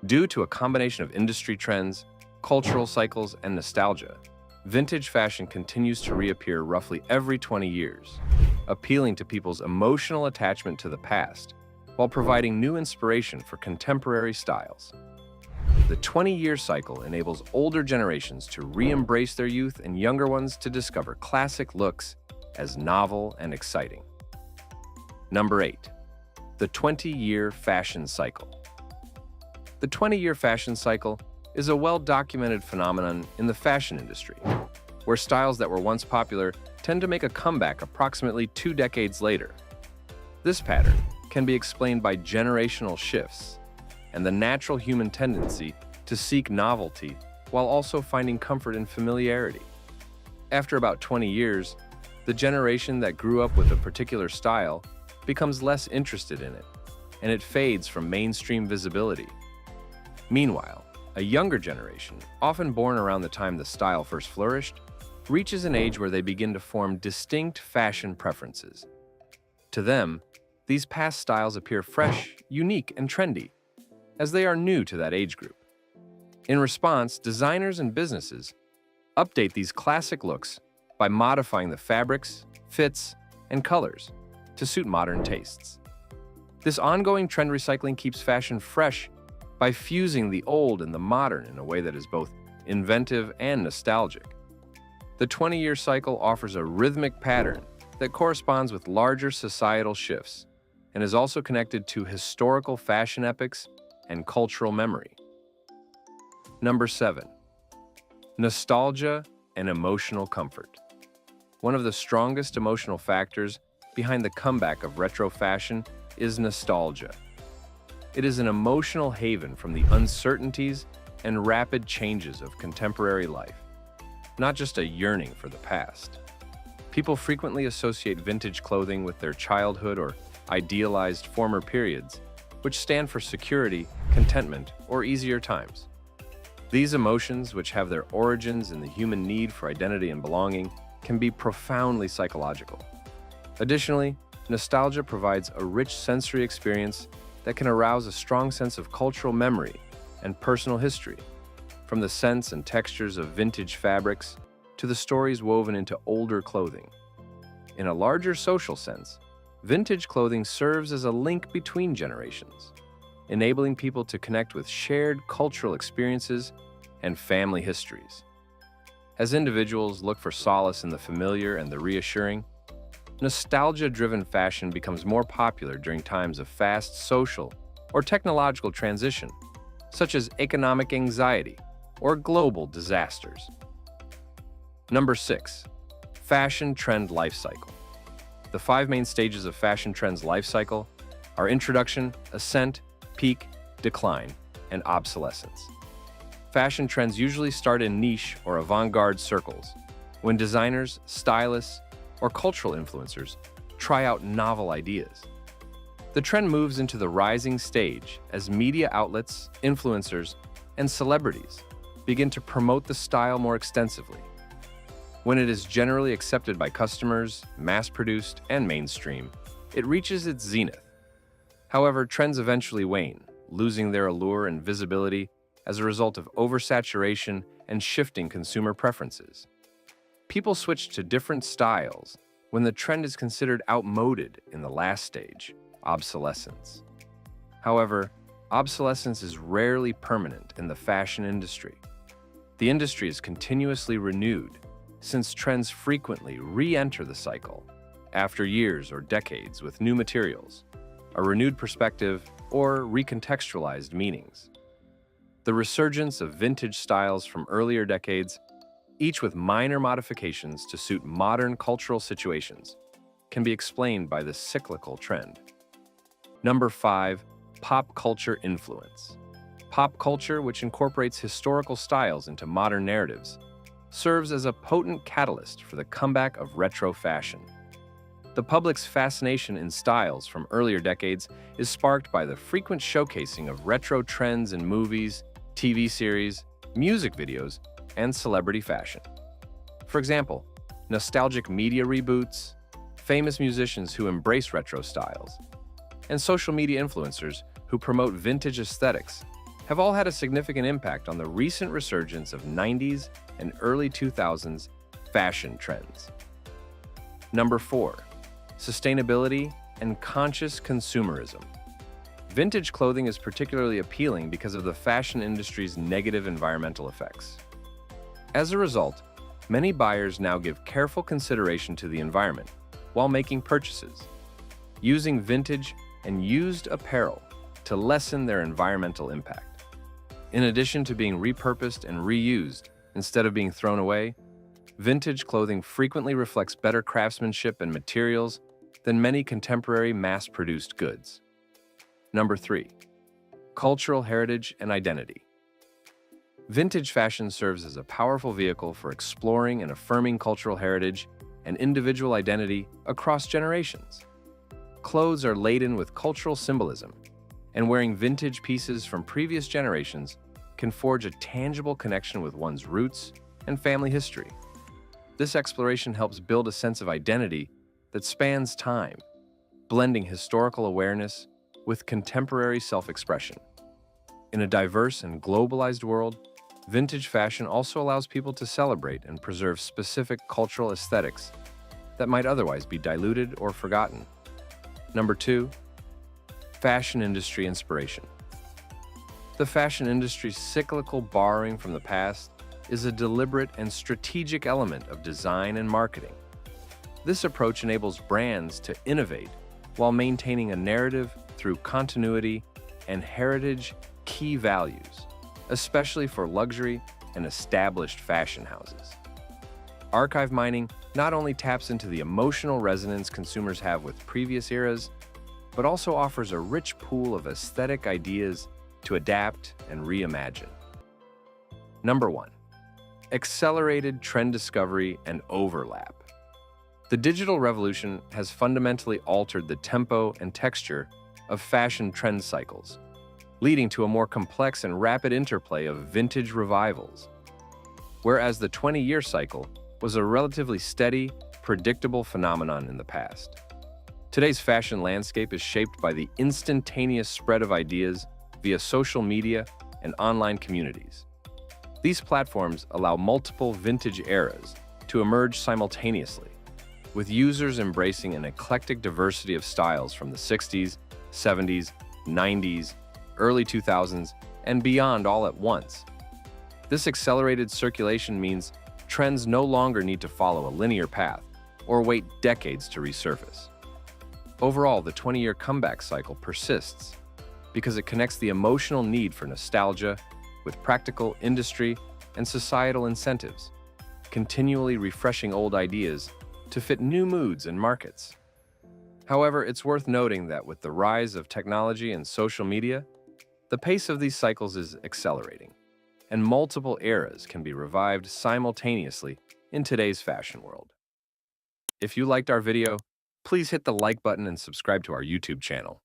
Due to a combination of industry trends, cultural cycles, and nostalgia, vintage fashion continues to reappear roughly every 20 years, appealing to people's emotional attachment to the past while providing new inspiration for contemporary styles. The 20-year cycle enables older generations to re-embrace their youth and younger ones to discover classic looks as novel and exciting. Number 8. The 20-year fashion cycle. The 20-year fashion cycle is a well-documented phenomenon in the fashion industry, where styles that were once popular tend to make a comeback approximately 2 decades later. This pattern can be explained by generational shifts and the natural human tendency to seek novelty while also finding comfort in familiarity. After about 20 years, the generation that grew up with a particular style becomes less interested in it, and it fades from mainstream visibility. Meanwhile, a younger generation, often born around the time the style first flourished, reaches an age where they begin to form distinct fashion preferences. To them, these past styles appear fresh, unique, and trendy, as they are new to that age group. In response, designers and businesses update these classic looks by modifying the fabrics, fits, and colors to suit modern tastes. This ongoing trend recycling keeps fashion fresh by fusing the old and the modern in a way that is both inventive and nostalgic. The 20-year cycle offers a rhythmic pattern that corresponds with larger societal shifts and is also connected to historical fashion epochs and cultural memory. Number 7. Nostalgia and emotional comfort. One of the strongest emotional factors behind the comeback of retro fashion is nostalgia. It is an emotional haven from the uncertainties and rapid changes of contemporary life, not just a yearning for the past. People frequently associate vintage clothing with their childhood or idealized former periods, which stand for security, contentment, or easier times. These emotions, which have their origins in the human need for identity and belonging, can be profoundly psychological. Additionally, nostalgia provides a rich sensory experience that can arouse a strong sense of cultural memory and personal history, from the scents and textures of vintage fabrics to the stories woven into older clothing. In a larger social sense, vintage clothing serves as a link between generations, enabling people to connect with shared cultural experiences and family histories. As individuals look for solace in the familiar and the reassuring, nostalgia-driven fashion becomes more popular during times of fast social or technological transition, such as economic anxiety or global disasters. Number 6. Fashion trend life cycle. The 5 main stages of fashion trends life cycle are introduction, ascent, peak, decline, and obsolescence. Fashion trends usually start in niche or avant-garde circles, when designers, stylists, or cultural influencers try out novel ideas. The trend moves into the rising stage as media outlets, influencers, and celebrities begin to promote the style more extensively. When it is generally accepted by customers, mass-produced, and mainstream, it reaches its zenith. However, trends eventually wane, losing their allure and visibility as a result of oversaturation and shifting consumer preferences. People switch to different styles when the trend is considered outmoded in the last stage, obsolescence. However, obsolescence is rarely permanent in the fashion industry. The industry is continuously renewed, since trends frequently re-enter the cycle after years or decades with new materials, a renewed perspective, or recontextualized meanings. The resurgence of vintage styles from earlier decades, each with minor modifications to suit modern cultural situations, can be explained by this cyclical trend. Number 5. Pop culture influence. Pop culture, which incorporates historical styles into modern narratives, serves as a potent catalyst for the comeback of retro fashion. The public's fascination in styles from earlier decades is sparked by the frequent showcasing of retro trends in movies, TV series, music videos, and celebrity fashion. For example, nostalgic media reboots, famous musicians who embrace retro styles, and social media influencers who promote vintage aesthetics have all had a significant impact on the recent resurgence of 90s and early 2000s fashion trends. Number 4. Sustainability and conscious consumerism. Vintage clothing is particularly appealing because of the fashion industry's negative environmental effects. As a result, many buyers now give careful consideration to the environment while making purchases, using vintage and used apparel to lessen their environmental impact. In addition to being repurposed and reused instead of being thrown away, vintage clothing frequently reflects better craftsmanship and materials than many contemporary mass-produced goods. Number 3. Cultural heritage and identity. Vintage fashion serves as a powerful vehicle for exploring and affirming cultural heritage and individual identity across generations. Clothes are laden with cultural symbolism, and wearing vintage pieces from previous generations can forge a tangible connection with one's roots and family history. This exploration helps build a sense of identity that spans time, blending historical awareness with contemporary self-expression. In a diverse and globalized world, vintage fashion also allows people to celebrate and preserve specific cultural aesthetics that might otherwise be diluted or forgotten. Number 2. Fashion industry inspiration. The fashion industry's cyclical borrowing from the past is a deliberate and strategic element of design and marketing. This approach enables brands to innovate while maintaining a narrative through continuity and heritage key values, especially for luxury and established fashion houses. Archive mining not only taps into the emotional resonance consumers have with previous eras, but also offers a rich pool of aesthetic ideas to adapt and reimagine. Number 1. Accelerated trend discovery and overlap. The digital revolution has fundamentally altered the tempo and texture of fashion trend cycles, leading to a more complex and rapid interplay of vintage revivals. Whereas the 20-year cycle was a relatively steady, predictable phenomenon in the past. Today's fashion landscape is shaped by the instantaneous spread of ideas via social media and online communities. These platforms allow multiple vintage eras to emerge simultaneously, with users embracing an eclectic diversity of styles from the 60s, 70s, 90s, early 2000s, and beyond all at once. This accelerated circulation means trends no longer need to follow a linear path or wait decades to resurface. Overall, the 20-year comeback cycle persists because it connects the emotional need for nostalgia with practical industry and societal incentives, continually refreshing old ideas to fit new moods and markets. However, it's worth noting that with the rise of technology and social media, the pace of these cycles is accelerating, and multiple eras can be revived simultaneously in today's fashion world. If you liked our video, please hit the like button and subscribe to our YouTube channel.